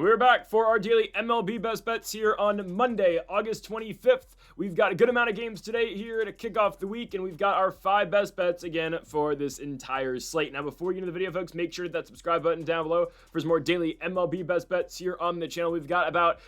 And we're back for our daily MLB Best Bets here on Monday, August 25th. We've got a good amount of games today here to kick off the week, and we've got our 5 best bets again for this entire slate. Now, before we get into the video, folks, make sure that subscribe button down below for some more daily MLB Best Bets here on the channel. We've got about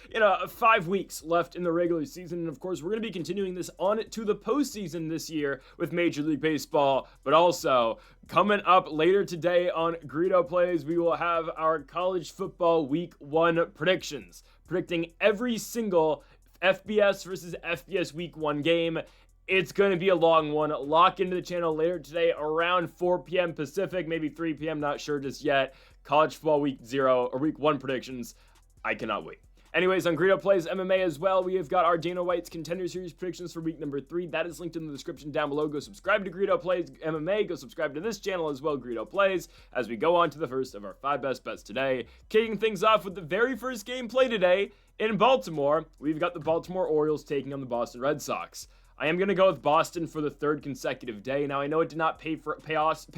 5 weeks left in the regular season, and of course, we're going to be continuing this on to the postseason this year with Major League Baseball, but also coming up later today on Greedo Plays, we will have our college football week 1 predictions, predicting every single FBS versus FBS week 1 game. It's going to be a long one. Lock into the channel later today around 4 p.m. Pacific, maybe 3 p.m., not sure just yet. College football week 0 or week 1 predictions. I cannot wait. Anyways, on Greedo Plays MMA as well, we have got our Dana White's Contender Series predictions for week number 3. That is linked in the description down below. Go subscribe to Greedo Plays MMA. Go subscribe to this channel as well, Greedo Plays, as we go on to the first of our 5 best bets today. Kicking things off with the very first game play today in Baltimore. We've got the Baltimore Orioles taking on the Boston Red Sox. I am going to go with Boston for the 3rd consecutive day. Now, I know it did not pay off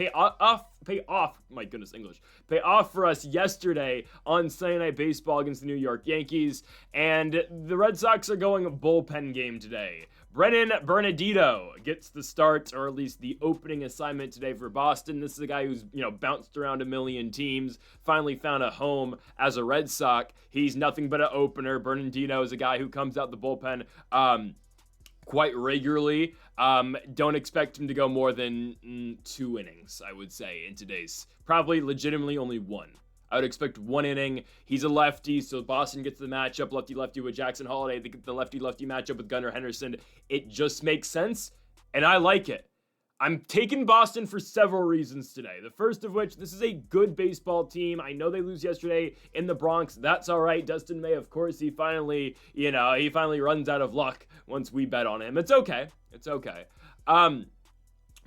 for us yesterday on Sunday Night Baseball against the New York Yankees, and the Red Sox are going a bullpen game today. Brennan Bernardino gets the start, or at least the opening assignment today for Boston. This is a guy who's, bounced around a million teams, finally found a home as a Red Sox. He's nothing but an opener. Bernardino is a guy who comes out the bullpen quite regularly. Don't expect him to go more than 2 innings, I would say, in today's. Probably legitimately only 1. I would expect 1 inning. He's a lefty, so Boston gets the matchup lefty-lefty with Jackson Holliday. They get the lefty-lefty matchup with Gunnar Henderson. It just makes sense, and I like it. I'm taking Boston for several reasons today. The first of which, this is a good baseball team. I know they lose yesterday in the Bronx. That's all right. Dustin May, of course, he finally runs out of luck once we bet on him. It's okay. It's okay.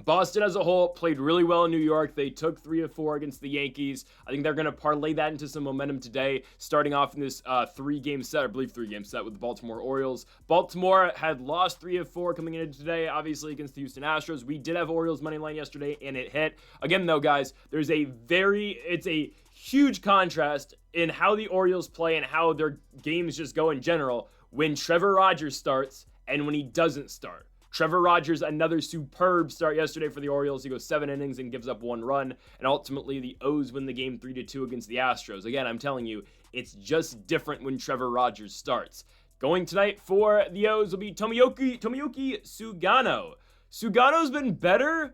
Boston as a whole played really well in New York. They took 3 of 4 against the Yankees. I think they're going to parlay that into some momentum today, starting off in this 3-game set, I believe 3-game set with the Baltimore Orioles. Baltimore had lost 3 of 4 coming into today, obviously against the Houston Astros. We did have Orioles money line yesterday, and it hit. Again, though, guys, it's a huge contrast in how the Orioles play and how their games just go in general when Trevor Rogers starts and when he doesn't start. Trevor Rogers, another superb start yesterday for the Orioles. He goes 7 innings and gives up 1 run. And ultimately, the O's win the game 3-2 against the Astros. Again, I'm telling you, it's just different when Trevor Rogers starts. Going tonight for the O's will be Tomoyuki Sugano. Sugano's been better.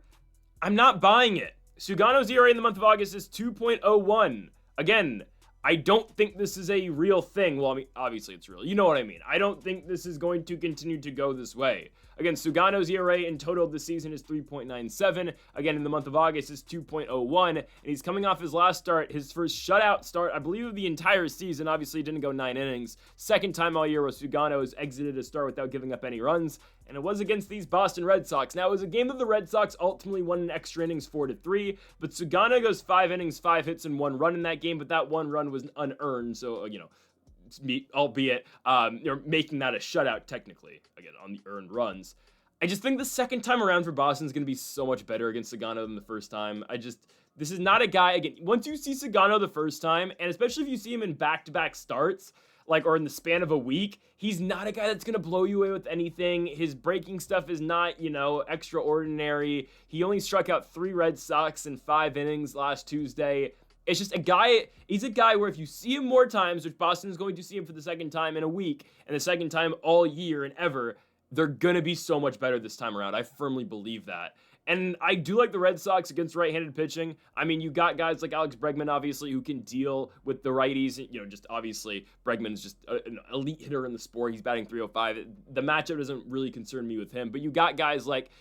I'm not buying it. Sugano's ERA in the month of August is 2.01. Again, I don't think this is a real thing. Well, I mean, obviously it's real. You know what I mean. I don't think this is going to continue to go this way. Again, Sugano's ERA in total this season is 3.97. Again, in the month of August is 2.01. And he's coming off his last start, his first shutout start, I believe, of the entire season. Obviously, didn't go 9 innings. Second time all year where Sugano has exited a start without giving up any runs. And it was against these Boston Red Sox. Now, it was a game that the Red Sox ultimately won in extra innings 4-3. But Sugano goes 5 innings, 5 hits, and 1 run in that game. But that 1 run was unearned. So, albeit you're making that a shutout technically, again, on the earned runs. I just think the second time around for Boston is going to be so much better against Sugano than the first time. This is not a guy, again, once you see Sugano the first time, and especially if you see him in back-to-back starts, or in the span of a week, he's not a guy that's going to blow you away with anything. His breaking stuff is not, extraordinary. He only struck out 3 Red Sox in 5 innings last Tuesday. It's just he's a guy where if you see him more times, which Boston is going to see him for the second time in a week, and the second time all year and ever, they're going to be so much better this time around. I firmly believe that. And I do like the Red Sox against right-handed pitching. I mean, you got guys like Alex Bregman, obviously, who can deal with the righties. Just obviously, Bregman's just an elite hitter in the sport. He's batting .305. The matchup doesn't really concern me with him. But you got guys like,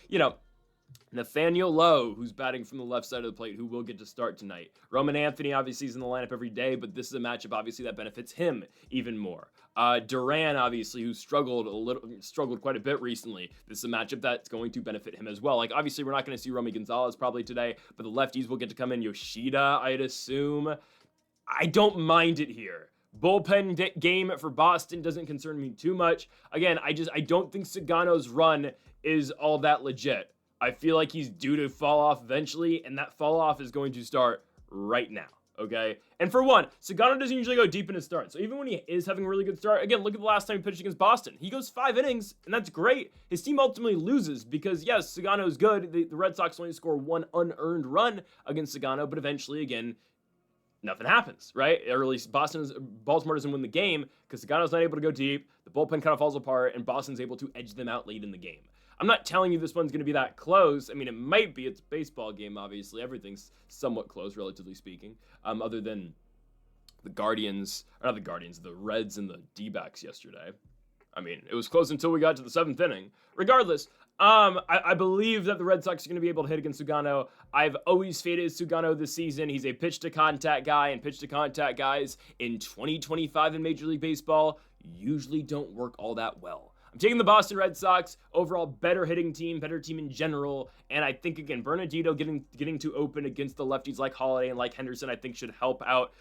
Nathaniel Lowe, who's batting from the left side of the plate, who will get to start tonight. Roman Anthony, obviously, is in the lineup every day, but this is a matchup, obviously, that benefits him even more. Duran, obviously, who struggled quite a bit recently. This is a matchup that's going to benefit him as well. Obviously, we're not going to see Romy Gonzalez probably today, but the lefties will get to come in. Yoshida, I'd assume. I don't mind it here. Bullpen game for Boston doesn't concern me too much. Again, I don't think Sugano's run is all that legit. I feel like he's due to fall off eventually, and that fall off is going to start right now. okay? And for one, Sagano doesn't usually go deep in his start. So even when he is having a really good start, again, look at the last time he pitched against Boston. He goes 5 innings, and that's great. His team ultimately loses because, yes, Sagano is good. The Red Sox only score 1 unearned run against Sagano, but eventually, again, nothing happens, right? Or at least Baltimore doesn't win the game because Sagano's not able to go deep. The bullpen kind of falls apart, and Boston's able to edge them out late in the game. I'm not telling you this one's going to be that close. I mean, it might be. It's a baseball game, obviously. Everything's somewhat close, relatively speaking, other than the Reds and the D-backs yesterday. I mean, it was close until we got to the 7th inning. Regardless, I believe that the Red Sox are going to be able to hit against Sugano. I've always faded Sugano this season. He's a pitch-to-contact guy, and pitch-to-contact guys in 2025 in Major League Baseball usually don't work all that well. I'm taking the Boston Red Sox, overall better hitting team, better team in general, and I think, again, Bernardino getting to open against the lefties like Holiday and like Henderson, I think should help out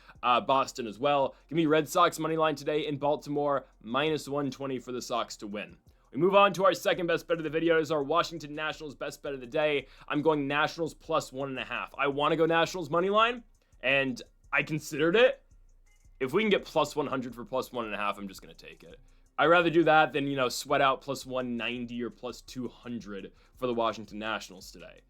Boston as well. Give me Red Sox money line today in Baltimore, -120 for the Sox to win. We move on to our second best bet of the video. It is our Washington Nationals best bet of the day. I'm going Nationals +1.5. I want to go Nationals money line, and I considered it. If we can get +100 for +1.5, I'm just going to take it. I'd rather do that than, sweat out +190 or +200 for the Washington Nationals today.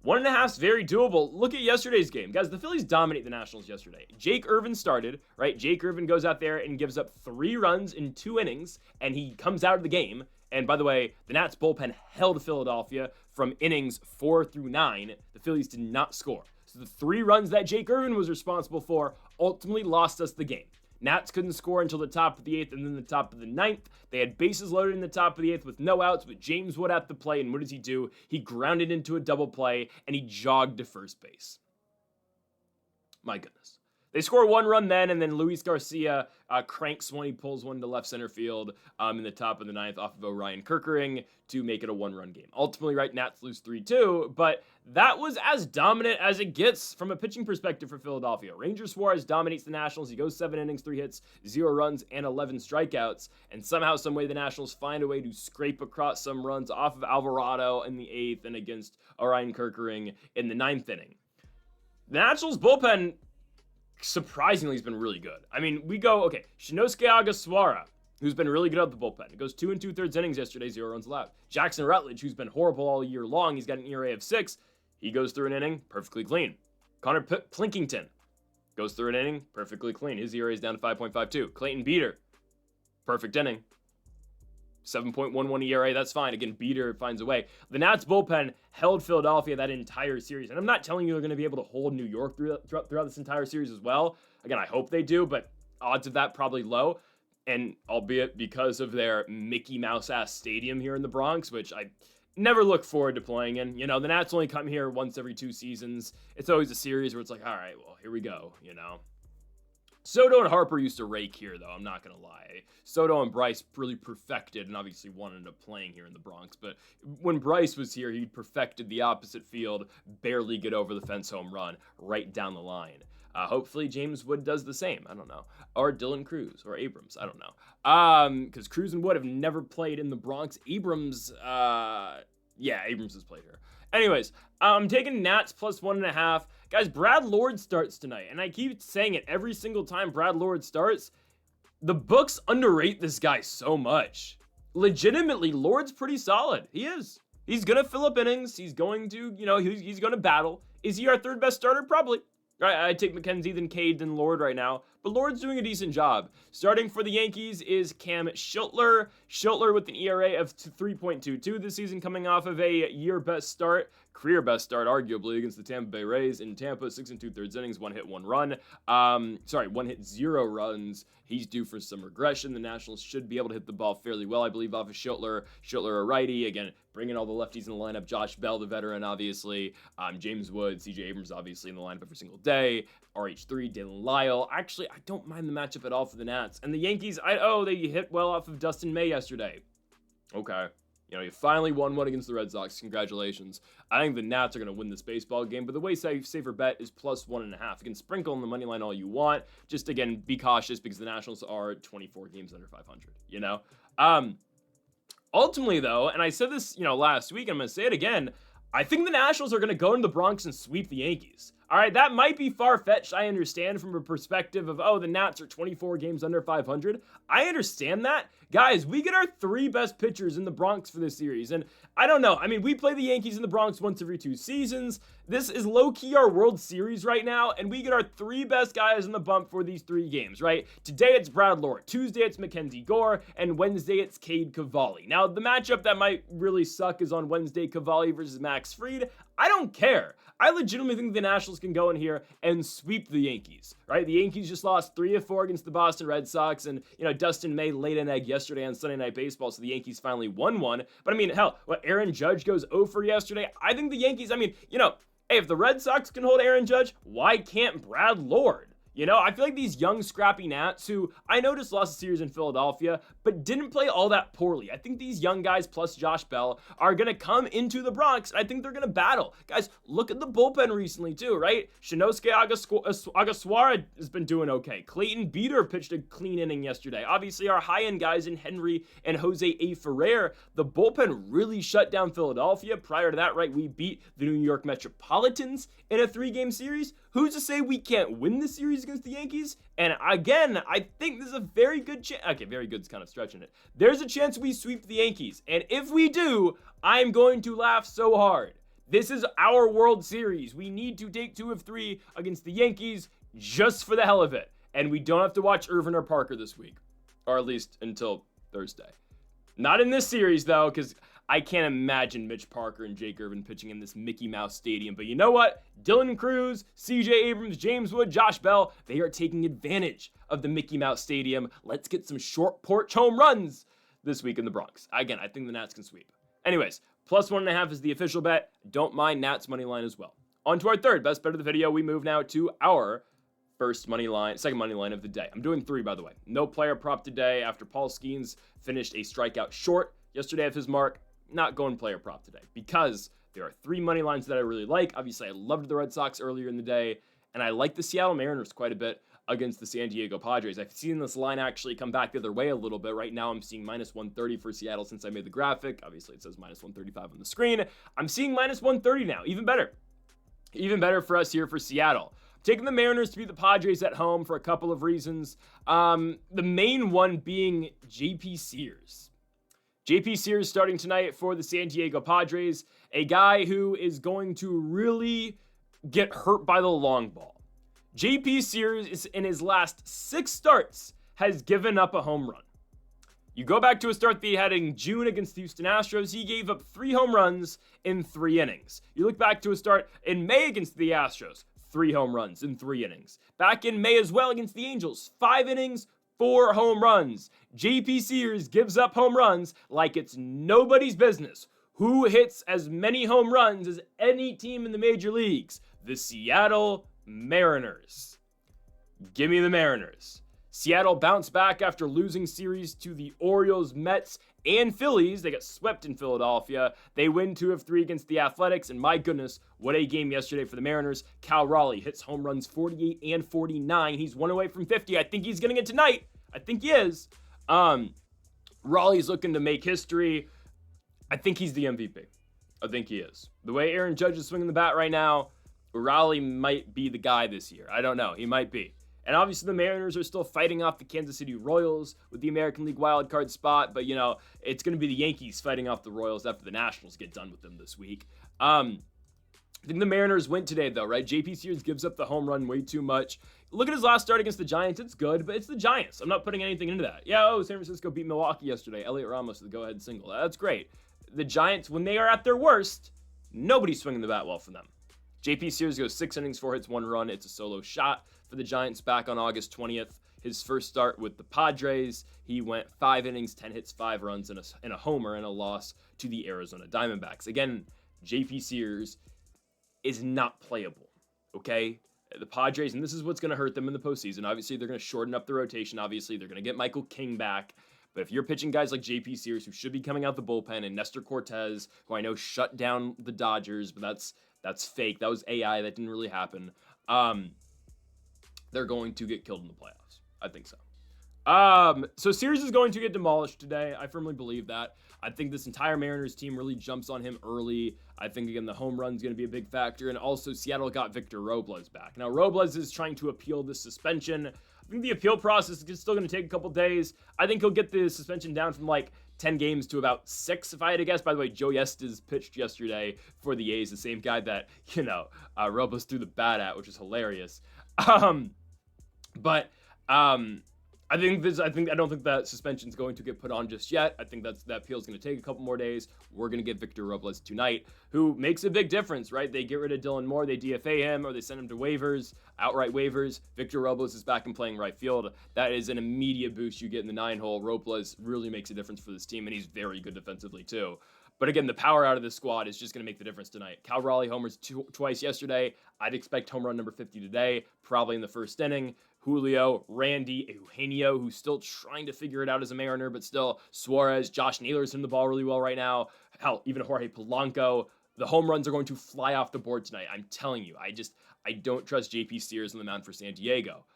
1.5 is very doable. Look at yesterday's game. Guys, the Phillies dominate the Nationals yesterday. Jake Irvin started, right? Jake Irvin goes out there and gives up 3 runs in 2 innings, and he comes out of the game. And by the way, the Nats bullpen held Philadelphia from innings 4 through 9. The Phillies did not score. So the 3 runs that Jake Irvin was responsible for ultimately lost us the game. Nats couldn't score until the top of the 8th and then the top of the 9th. They had bases loaded in the top of the 8th with no outs, but James Wood at the play, and what does he do? He grounded into a double play, and he jogged to first base. My goodness. They score 1 run then, and then Luis Garcia cranks one. He pulls one to left center field in the top of the 9th off of Orion Kerkering to make it a 1-run game. Ultimately, right, Nats lose 3-2, but that was as dominant as it gets from a pitching perspective for Philadelphia. Ranger Suarez dominates the Nationals. He goes 7 innings, 3 hits, 0 runs, and 11 strikeouts, and somehow, some way, the Nationals find a way to scrape across some runs off of Alvarado in the 8th and against Orion Kerkering in the 9th inning. The Nationals bullpen surprisingly has been really good. I mean, we go, okay, Shinosuke Agasawara, who's been really good at the bullpen. It goes 2 2/3 innings yesterday, 0 runs allowed. Jackson Rutledge, who's been horrible all year long, he's got an ERA of 6. He goes through an inning, perfectly clean. Connor Plinkington goes through an inning, perfectly clean. His ERA is down to 5.52. Clayton Beeter, perfect inning. 7.11 ERA, that's fine. Again, Beeter finds a way. The Nats bullpen held Philadelphia that entire series. And I'm not telling you they're going to be able to hold New York throughout this entire series as well. Again, I hope they do, but odds of that probably low. And albeit because of their Mickey Mouse-ass stadium here in the Bronx, which I never look forward to playing in. The Nats only come here once every 2 seasons. It's always a series where it's like, all right, well, here we go, Soto and Harper used to rake here, though. I'm not going to lie. Soto and Bryce really perfected, and obviously one ended up playing here in the Bronx. But when Bryce was here, he perfected the opposite field, barely get over the fence home run, right down the line. Hopefully James Wood does the same. I don't know. Or Dylan Cruz or Abrams. I don't know. Because Cruz and Wood have never played in the Bronx. Abrams has played here. Anyways, I'm taking Nats +1.5. Guys, Brad Lord starts tonight, and I keep saying it every single time Brad Lord starts. The books underrate this guy so much. Legitimately, Lord's pretty solid. He is. He's going to fill up innings. He's going to, he's going to battle. Is he our 3rd best starter? Probably. Right, I take McKenzie, then Cade, then Lord right now. But Lord's doing a decent job. Starting for the Yankees is Cam Schiltler. Schiltler with an ERA of 3.22 this season, coming off of a career best start, arguably, against the Tampa Bay Rays in Tampa. 6 2/3 innings, 1 hit, 1 run. 1 hit, 0 runs. He's due for some regression. The Nationals should be able to hit the ball fairly well, I believe, off of Schiltler. Schiltler, a righty. Again, bringing all the lefties in the lineup. Josh Bell, the veteran, obviously. James Wood, CJ Abrams, obviously, in the lineup every single day. RH3, Dalen Lyle. Actually, I don't mind the matchup at all for the Nats. And the Yankees, they hit well off of Dustin May yesterday. Okay. You finally won one against the Red Sox. Congratulations. I think the Nats are going to win this baseball game, but the way safer bet is +1.5. You can sprinkle on the money line all you want. Just, again, be cautious because the Nationals are 24 games under 500, Ultimately, though, and I said this, last week, and I'm going to say it again, I think the Nationals are going to go into the Bronx and sweep the Yankees. All right, that might be far-fetched, I understand, from a perspective of, oh, the Nats are 24 games under 500. I understand that. Guys, we get our 3 best pitchers in the Bronx for this series, and I don't know. I mean, we play the Yankees in the Bronx once every 2 seasons. This is low-key our World Series right now, and we get our 3 best guys in the bump for these 3 games, right? Today it's Brad Lord, Tuesday it's Mackenzie Gore, and Wednesday it's Cade Cavalli. Now, the matchup that might really suck is on Wednesday, Cavalli versus Max Fried. I don't care. I legitimately think the Nationals can go in here and sweep the Yankees, right? The Yankees just lost 3 of 4 against the Boston Red Sox, and, Dustin May laid an egg yesterday on Sunday Night Baseball, so the Yankees finally won one. But, I mean, hell, Aaron Judge goes 0 for yesterday. I think the Yankees, hey, if the Red Sox can hold Aaron Judge, why can't Brad Lord? I feel like these young, scrappy Nats who I noticed lost a series in Philadelphia, but didn't play all that poorly. I think these young guys plus Josh Bell are going to come into the Bronx, and I think they're going to battle. Guys, look at the bullpen recently, too, right? Shinosuke Agaswara has been doing okay. Clayton Beeter pitched a clean inning yesterday. Obviously, our high-end guys in Henry and Jose A. Ferrer. The bullpen really shut down Philadelphia. Prior to that, right, we beat the New York Metropolitans in a 3-game series. Who's to say we can't win the series against the Yankees? And again, I think this is a very good chance. Okay, very good's kind of stretching it. There's a chance we sweep the Yankees. And if we do, I'm going to laugh so hard. This is our World Series. We need to take 2 of 3 against the Yankees just for the hell of it. And we don't have to watch Irvin or Parker this week. Or at least until Thursday. Not in this series, though, because I can't imagine Mitch Parker and Jake Irvin pitching in this Mickey Mouse Stadium. But you know what? Dylan Cruz, CJ Abrams, James Wood, Josh Bell, they are taking advantage of the Mickey Mouse Stadium. Let's get some short porch home runs this week in the Bronx. Again, I think the Nats can sweep. Anyways, plus 1.5 is the official bet. Don't mind Nats money line as well. On to our third best bet of the video. We move now to our second money line of the day. I'm doing 3, by the way. No player prop today after Paul Skeens finished a strikeout short yesterday of his mark. Not going player prop today because there are 3 money lines that I really like. Obviously, I loved the Red Sox earlier in the day, and I like the Seattle Mariners quite a bit against the San Diego Padres. I've seen this line actually come back the other way a little bit. Right now, I'm seeing minus 130 for Seattle since I made the graphic. Obviously, it says minus 135 on the screen. I'm seeing minus 130 now. Even better. Even better for us here for Seattle. Taking the Mariners to beat the Padres at home for a couple of reasons. The main one being JP Sears. JP Sears starting tonight for the San Diego Padres, a guy who is going to really get hurt by the long ball. JP Sears, in his last 6 starts, has given up a home run. You go back to a start that he had in June against the Houston Astros, he gave up 3 home runs in 3 innings. You look back to a start in May against the Astros, 3 home runs in 3 innings. Back in May as well against the Angels, 5 innings, 4 home runs. JP Sears gives up home runs like it's nobody's business. Who hits as many home runs as any team in the major leagues? The Seattle Mariners. Give me the Mariners. Seattle bounced back after losing series to the Orioles, Mets, and Phillies. They got swept in Philadelphia. They win 2 of 3 against the Athletics, and my goodness, what a game yesterday for the Mariners. Cal Raleigh hits home runs 48 and 49. He's 1 away from 50. I think he's getting it tonight. I think he is. Raleigh's looking to make history. I think he's the MVP. I think he is. The way Aaron Judge is swinging the bat right now, Raleigh might be the guy this year. I don't know. He might be. And obviously the Mariners are still fighting off the Kansas City Royals with the American League wildcard spot. But, it's going to be the Yankees fighting off the Royals after the Nationals get done with them this week. I think the Mariners win today, though, right? JP Sears gives up the home run way too much. Look at his last start against the Giants. It's good, but it's the Giants. I'm not putting anything into that. Yeah, San Francisco beat Milwaukee yesterday. Elliot Ramos with the go-ahead single. That's great. The Giants, when they are at their worst, nobody's swinging the bat well for them. JP Sears goes 6 innings, 4 hits, 1 run. It's a solo shot for the Giants back on August 20th. His first start with the Padres, he went 5 innings, 10 hits, 5 runs, and a homer, and a loss to the Arizona Diamondbacks. Again, JP Sears is not playable, okay? The Padres, and this is what's going to hurt them in the postseason. Obviously, they're going to shorten up the rotation. Obviously, they're going to get Michael King back. But if you're pitching guys like JP Sears, who should be coming out the bullpen, and Nestor Cortez, who I know shut down the Dodgers, but that's fake. That was AI. That didn't really happen. They're going to get killed in the playoffs. I think so. So Sears is going to get demolished today. I firmly believe that. I think this entire Mariners team really jumps on him early. I think, again, the home run's going to be a big factor. And also, Seattle got Victor Robles back. Now, Robles is trying to appeal the suspension. I think the appeal process is still going to take a couple days. I think he'll get the suspension down from like 10 games to about 6, if I had to guess. By the way, Joe Yestes pitched yesterday for the A's, the same guy that, Robles threw the bat at, which is hilarious. I don't think that suspension is going to get put on just yet. I think that appeal is going to take a couple more days. We're going to get Victor Robles tonight, who makes a big difference, right? They get rid of Dylan Moore, they DFA him, or they send him to waivers, outright waivers. Victor Robles is back and playing right field. That is an immediate boost you get in the 9-hole. Robles really makes a difference for this team, and he's very good defensively too. But again, the power out of this squad is just going to make the difference tonight. Cal Raleigh homers twice yesterday. I'd expect home run number 50 today, probably in the first inning. Julio, Randy, Eugenio, who's still trying to figure it out as a Mariner, but still, Suarez, Josh Naylor's hitting the ball really well right now. Hell, even Jorge Polanco. The home runs are going to fly off the board tonight. I'm telling you, I don't trust JP Sears on the mound for San Diego.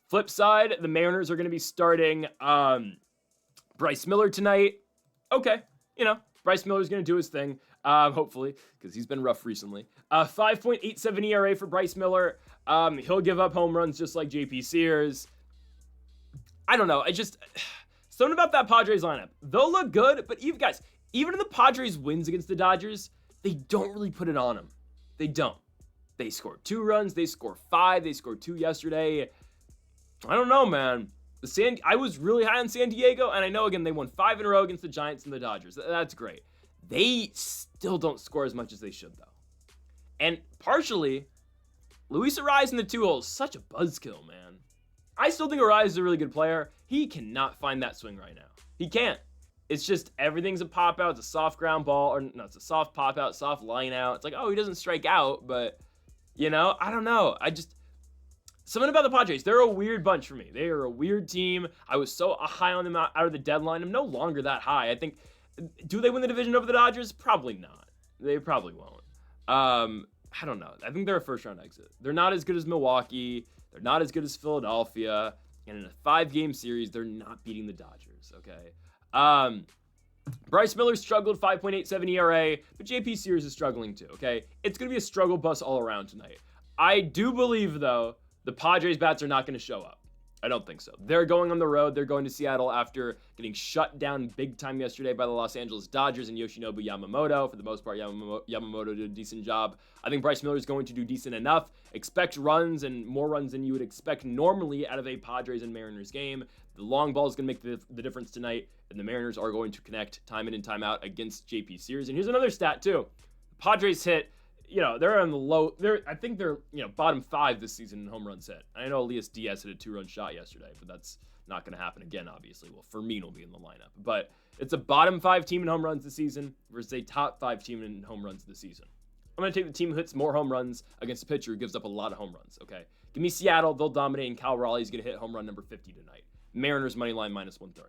Flip side, the Mariners are going to be starting Bryce Miller tonight. Okay, Bryce Miller's going to do his thing, hopefully, because he's been rough recently. 5.87 ERA for Bryce Miller. He'll give up home runs just like JP Sears. I don't know. Something about that Padres lineup. They'll look good, but even if the Padres wins against the Dodgers, they don't really put it on them. They don't. They scored 2 runs. They scored 5. They scored 2 yesterday. I don't know, man. I was really high on San Diego, and I know, again, they won 5 in a row against the Giants and the Dodgers. That's great. They still don't score as much as they should, though. And partially, Luis Arraez in the 2-hole is such a buzzkill, man. I still think Arraez is a really good player. He cannot find that swing right now. He can't. It's just everything's a pop-out. It's a soft ground ball. Or no, it's a soft pop-out, soft line-out. It's like, oh, he doesn't strike out, but, I don't know. Something about the Padres, they're a weird bunch for me. They are a weird team. I was so high on them out of the deadline. I'm no longer that high. I think, do they win the division over the Dodgers? Probably not. They probably won't. I don't know. I think they're a first-round exit. They're not as good as Milwaukee. They're not as good as Philadelphia. And in a 5-game series, they're not beating the Dodgers, okay? Bryce Miller struggled, 5.87 ERA, but JP Sears is struggling too, okay? It's going to be a struggle bus all around tonight. I do believe, though, the Padres bats are not going to show up. I don't think so. They're going on the road. They're going to Seattle after getting shut down big time yesterday by the Los Angeles Dodgers and Yoshinobu Yamamoto. For the most part, Yamamoto did a decent job. I think Bryce Miller is going to do decent enough. Expect runs and more runs than you would expect normally out of a Padres and Mariners game. The long ball is going to make the difference tonight, and the Mariners are going to connect time in and time out against JP Sears. And here's another stat, too. The Padres hit... they're on the low. I think they're bottom 5 this season in home runs hit. I know Elias Diaz hit a 2-run shot yesterday, but that's not going to happen again, obviously. Well, Fermin will be in the lineup. But it's a bottom 5 team in home runs this season versus a top 5 team in home runs this season. I'm going to take the team who hits more home runs against a pitcher who gives up a lot of home runs, okay? Give me Seattle. They'll dominate, and Cal Raleigh's going to hit home run number 50 tonight. Mariners money line -130.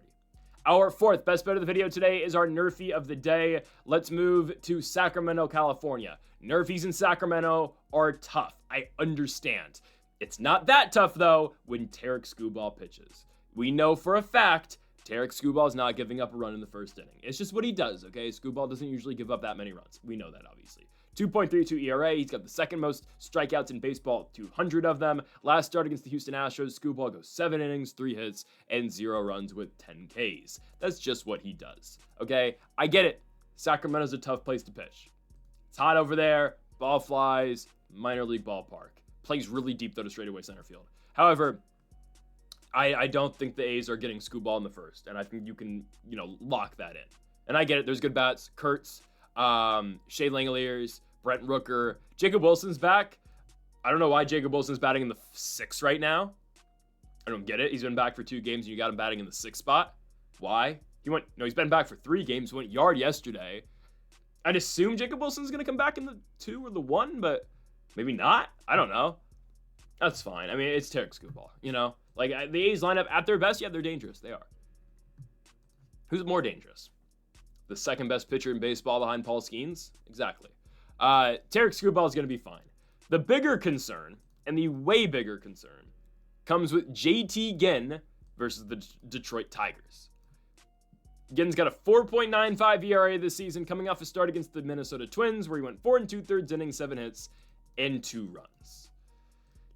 Our 4th best bet of the video today is our Nerfy of the day. Let's move to Sacramento, California. Nerfies in Sacramento are tough. I understand. It's not that tough, though, when Tarek Skubal pitches. We know for a fact Tarek Skubal is not giving up a run in the first inning. It's just what he does, okay? Skubal doesn't usually give up that many runs. We know that, obviously. 2.32 ERA. He's got the second most strikeouts in baseball, 200 of them. Last start against the Houston Astros, Skubal goes 7 innings, 3 hits, and 0 runs with 10 Ks. That's just what he does, okay? I get it. Sacramento's a tough place to pitch. It's hot over there. Ball flies. Minor league ballpark. Plays really deep, though, to straightaway center field. However, I don't think the A's are getting Skubal in the first, and I think you can, lock that in. And I get it. There's good bats. Kurtz, Shea Langoliers, Brent Rooker. Jacob Wilson's back. I don't know why Jacob Wilson's batting in the 6th right now. I don't get it. He's been back for 2 games, and you got him batting in the 6th spot. Why? He's been back for 3 games. Went yard yesterday. I'd assume Jacob Wilson's going to come back in the 2 or the 1, but maybe not. I don't know. That's fine. I mean, it's Tarek Skubal, the A's lineup at their best, yeah, they're dangerous. They are. Who's more dangerous? The second best pitcher in baseball behind Paul Skeens? Exactly. Tarek Skubal is going to be fine. The bigger concern, and the way bigger concern, comes with JT Ginn versus the Detroit Tigers. Ginn's got a 4.95 ERA this season, coming off a start against the Minnesota Twins, where he went 4 2/3 innings, 7 hits, and 2 runs.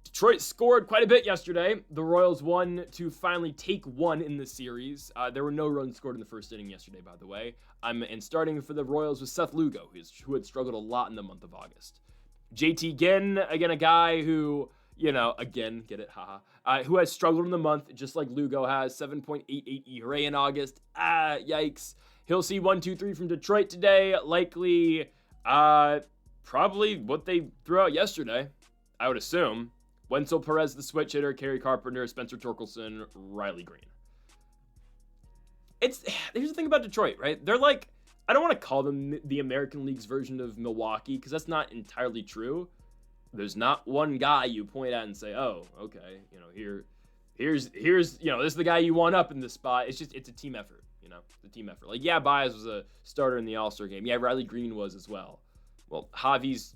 Detroit scored quite a bit yesterday. The Royals won to finally take one in the series. There were no runs scored in the first inning yesterday, by the way. And starting for the Royals was Seth Lugo, who had struggled a lot in the month of August. JT Ginn, again, a guy who, again, get it, haha, who has struggled in the month, just like Lugo has, 7.88 ERA in August. Yikes. He'll see 1, 2, 3 from Detroit today. Likely, probably what they threw out yesterday, I would assume. Wenzel Perez, the switch hitter, Kerry Carpenter, Spencer Torkelson, Riley Green. Here's the thing about Detroit, right? They're like, I don't want to call them the American League's version of Milwaukee, because that's not entirely true. There's not one guy you point at and say, oh, okay, here's this is the guy you want up in this spot. It's a team effort, it's a team effort. Like, yeah, Baez was a starter in the All-Star game. Yeah, Riley Green was as well. Well, Javi's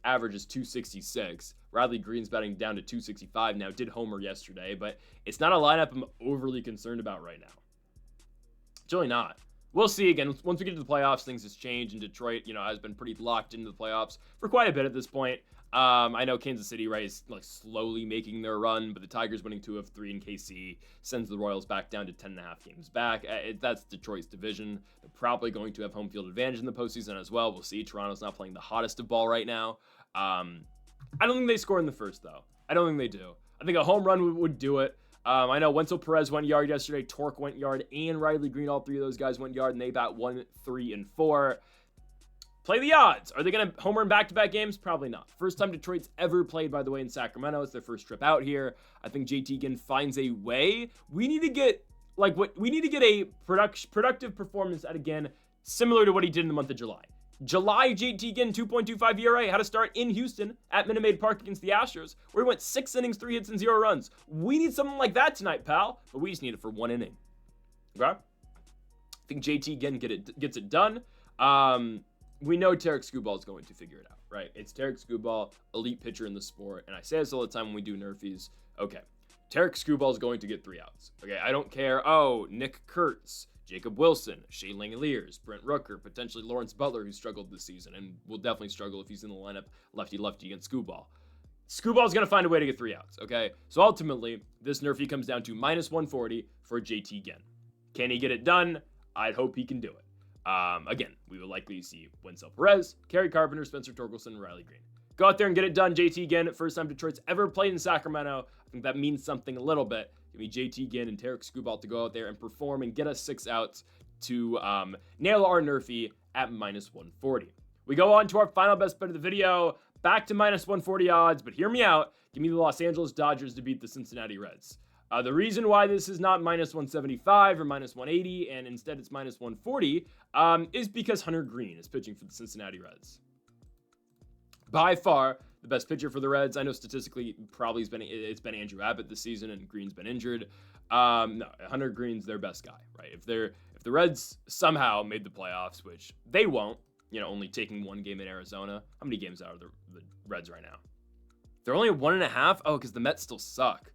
average is 266. Riley Green's batting down to 265 now. Did homer yesterday, but it's not a lineup I'm overly concerned about right now. It's really not. We'll see. Again, once we get to the playoffs, things has changed, and Detroit, has been pretty locked into the playoffs for quite a bit at this point. I know Kansas City, right, is like slowly making their run, but the Tigers winning 2 of 3 in KC sends the Royals back down to 10.5 games back. That's Detroit's division. They're probably going to have home field advantage in the postseason as well. We'll see. Toronto's not playing the hottest of ball right now. I don't think they score in the first, though. I don't think they do. I think a home run would do it. I know Wenzel Perez went yard yesterday, Torque went yard, and Riley Green, all 3 of those guys went yard, and they bat 1, 3, and 4. Play the odds. Are they going to homer in back-to-back games? Probably not. First time Detroit's ever played, by the way, in Sacramento. It's their first trip out here. I think JT Ginn finds a way. We need to get a productive performance out again, similar to what he did in the month of July. July, JT Ginn, 2.25 ERA, had a start in Houston at Minute Maid Park against the Astros, where he went 6 innings, 3 hits, and 0 runs. We need something like that tonight, pal, but we just need it for 1 inning. Okay? I think JT Ginn gets it done. We know Tarek Skubal is going to figure it out, right? It's Tarek Skubal, elite pitcher in the sport, and I say this all the time when we do Nerfies. Okay, Tarek Skubal is going to get 3 outs. Okay, I don't care. Oh, Nick Kurtz, Jacob Wilson, Shea Langeliers, Brent Rooker, potentially Lawrence Butler, who struggled this season and will definitely struggle if he's in the lineup lefty-lefty against Skubal. Skubal is going to find a way to get 3 outs, okay? So ultimately, this Nerfie comes down to minus 140 for JT Ginn. Can he get it done? I'd hope he can do it. Again, we will likely see Wenzel Perez, Kerry Carpenter, Spencer Torkelson, and Riley Green. Go out there and get it done, JT Ginn. First time Detroit's ever played in Sacramento. I think that means something a little bit. Give me JT Ginn and Tarek Skubal to go out there and perform and get us 6 outs to nail our Nerfie at minus 140. We go on to our final best bet of the video. Back to minus 140 odds, but hear me out. Give me the Los Angeles Dodgers to beat the Cincinnati Reds. The reason why this is not minus 175 or minus 180 and instead it's minus 140 is because Hunter Green is pitching for the Cincinnati Reds. By far the best pitcher for the Reds. I know statistically probably it's been Andrew Abbott this season and Green's been injured. No, Hunter Green's their best guy, right? If the Reds somehow made the playoffs, which they won't, only taking 1 game in Arizona. How many games out of the Reds right now? They're only at 1.5. Oh, because the Mets still suck.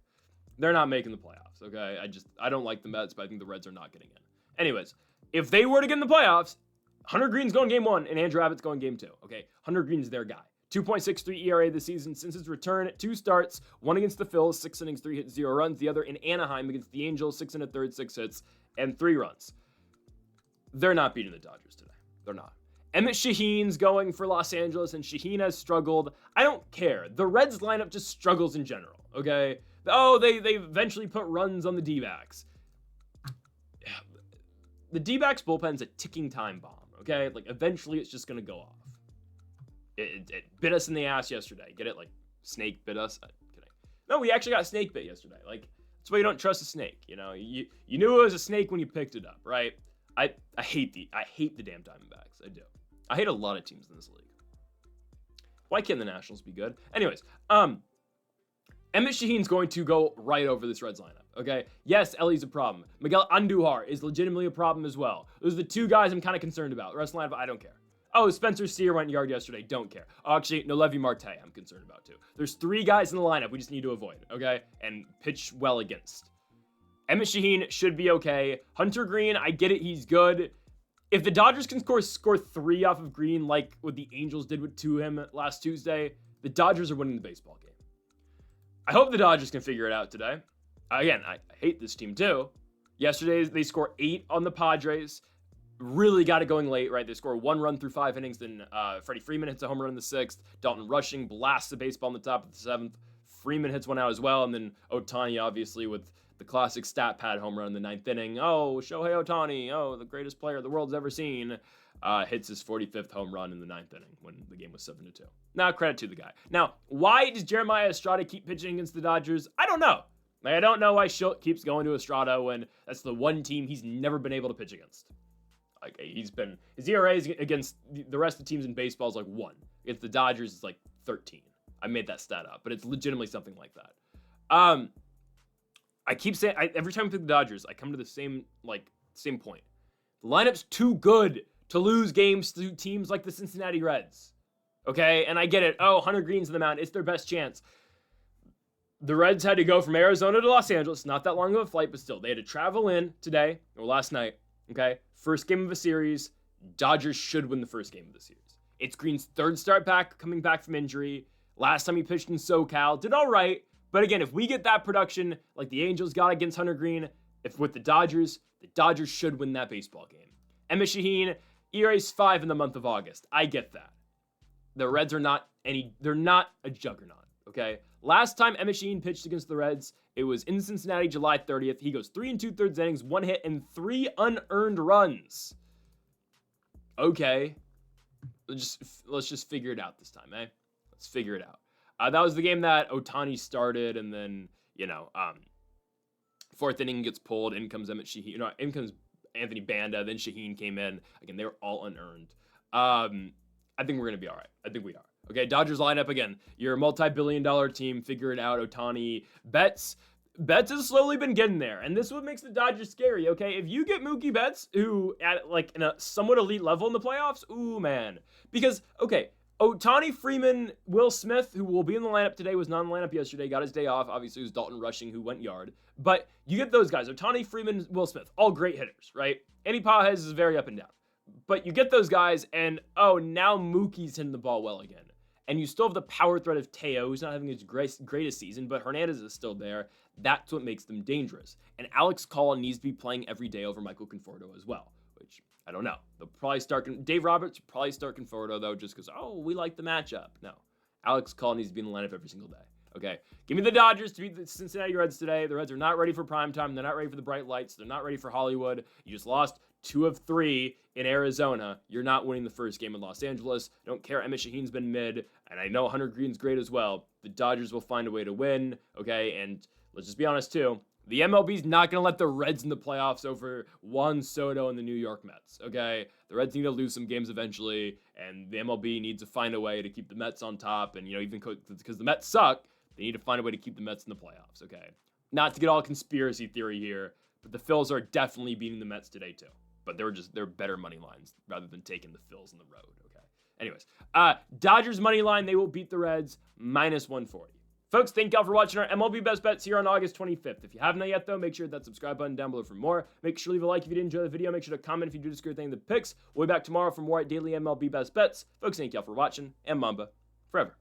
They're not making the playoffs, okay? I don't like the Mets, but I think the Reds are not getting in. Anyways, if they were to get in the playoffs, Hunter Green's going game 1 and Andrew Abbott's going game 2, okay? Hunter Green's their guy. 2.63 ERA this season since his return. 2 starts, 1 against the Phils, 6 innings, 3 hits, 0 runs. The other in Anaheim against the Angels, 6 1/3, 6 hits, and 3 runs. They're not beating the Dodgers today. They're not. Emmett Shaheen's going for Los Angeles, and Shaheen has struggled. I don't care. The Reds lineup just struggles in general, okay? Oh, they eventually put runs on the D-backs. The D-backs bullpen's a ticking time bomb, okay? Like, eventually it's just going to go off. It bit us in the ass yesterday. Get it? Like, snake bit us? Kidding. No, we actually got snake bit yesterday. Like, that's why you don't trust a snake, You knew it was a snake when you picked it up, right? I hate the damn Diamondbacks. I do. I hate a lot of teams in this league. Why can't the Nationals be good? Anyways, Emmett Shaheen's going to go right over this Reds lineup, okay? Yes, Ellie's a problem. Miguel Andujar is legitimately a problem as well. Those are the 2 guys I'm kind of concerned about. The rest of the lineup, I don't care. Oh, Spencer Steer went yard yesterday. Don't care. Actually, no, Mlb Marte I'm concerned about too. There's 3 guys in the lineup we just need to avoid, okay? And pitch well against. Emmett Shaheen should be okay. Hunter Green, I get it. He's good. If the Dodgers can score 3 off of Green like what the Angels did to him last Tuesday, the Dodgers are winning the baseball game. I hope the Dodgers can figure it out today. Again, I hate this team too. Yesterday, they score 8 on the Padres. Really got it going late, right? They score 1 run through 5 innings. Then Freddie Freeman hits a home run in the 6th. Dalton Rushing blasts the baseball in the top of the 7th. Freeman hits one out as well. And then Ohtani, obviously, with the classic stat pad home run in the 9th inning. Oh, Shohei Ohtani, oh, the greatest player the world's ever seen, hits his 45th home run in the 9th inning when the game was 7-2. Now, credit to the guy. Now, why does Jeremiah Estrada keep pitching against the Dodgers? I don't know. I don't know why Schultz keeps going to Estrada when that's the one team he's never been able to pitch against. Like, his ERA against the rest of the teams in baseball is like 1. Against the Dodgers, it's like 13. I made that stat up, but it's legitimately something like that. I keep saying, every time I pick the Dodgers, I come to the same point. The lineup's too good to lose games to teams like the Cincinnati Reds. Okay? And I get it. Oh, Hunter Green's in the mound. It's their best chance. The Reds had to go from Arizona to Los Angeles. Not that long of a flight, but still. They had to travel in today, or last night. Okay? First game of a series. Dodgers should win the first game of the series. It's Green's 3rd start back, coming back from injury. Last time he pitched in SoCal. Did all right. But again, if we get that production like the Angels got against Hunter Green, if with the Dodgers should win that baseball game. Emmett Shaheen, ERA's 5 in the month of August. I get that. The Reds are they're not a juggernaut, okay? Last time Emmett Shaheen pitched against the Reds, it was in Cincinnati, July 30th. He goes 3 2/3 innings, 1 hit, and 3 unearned runs. Okay. Let's just figure it out this time, eh? Let's figure it out. That was the game that Ohtani started, and then, 4th inning gets pulled, in comes Emmett Shaheen, in comes Anthony Banda, then Shaheen came in. Again, they were all unearned. I think we're going to be all right. I think we are. Okay, Dodgers lineup again. You're a multi-billion-dollar team. Figure it out, Ohtani. Betts has slowly been getting there, and this is what makes the Dodgers scary, okay? If you get Mookie Betts, who at in a somewhat elite level in the playoffs, ooh, man. Because, okay, Ohtani, Freeman, Will Smith, who will be in the lineup today, was not in the lineup yesterday, got his day off. Obviously, it was Dalton Rushing who went yard. But you get those guys, Ohtani, Freeman, Will Smith, all great hitters, right? Andy Pages is very up and down. But you get those guys, and, now Mookie's hitting the ball well again. And you still have the power threat of Teo, who's not having his greatest season, but Hernandez is still there. That's what makes them dangerous. And Alex Call needs to be playing every day over Michael Conforto as well, which I don't know. They'll probably start. Dave Roberts will probably start Conforto, though, just because, we like the matchup. No. Alex Call needs to be in the lineup every single day. Okay? Give me the Dodgers to beat the Cincinnati Reds today. The Reds are not ready for primetime. They're not ready for the bright lights. They're not ready for Hollywood. You just lost 2 of 3 in Arizona. You're not winning the first game in Los Angeles. I don't care. Emmett Shaheen's been mid, and I know Hunter Green's great as well. The Dodgers will find a way to win, okay? And let's just be honest, too. The MLB's not going to let the Reds in the playoffs over Juan Soto and the New York Mets, okay? The Reds need to lose some games eventually, and the MLB needs to find a way to keep the Mets on top. And, even because the Mets suck, they need to find a way to keep the Mets in the playoffs, okay? Not to get all conspiracy theory here, but the Phils are definitely beating the Mets today, too. But they're better money lines rather than taking the Phils on the road, okay? Anyways, Dodgers money line, they will beat the Reds, -140. Folks, thank y'all for watching our MLB Best Bets here on August 25th. If you haven't yet, though, make sure to hit that subscribe button down below for more. Make sure to leave a like if you did enjoy the video. Make sure to comment if you do disagree with anything in the picks. We'll be back tomorrow for more daily MLB Best Bets. Folks, thank y'all for watching, and Mamba forever.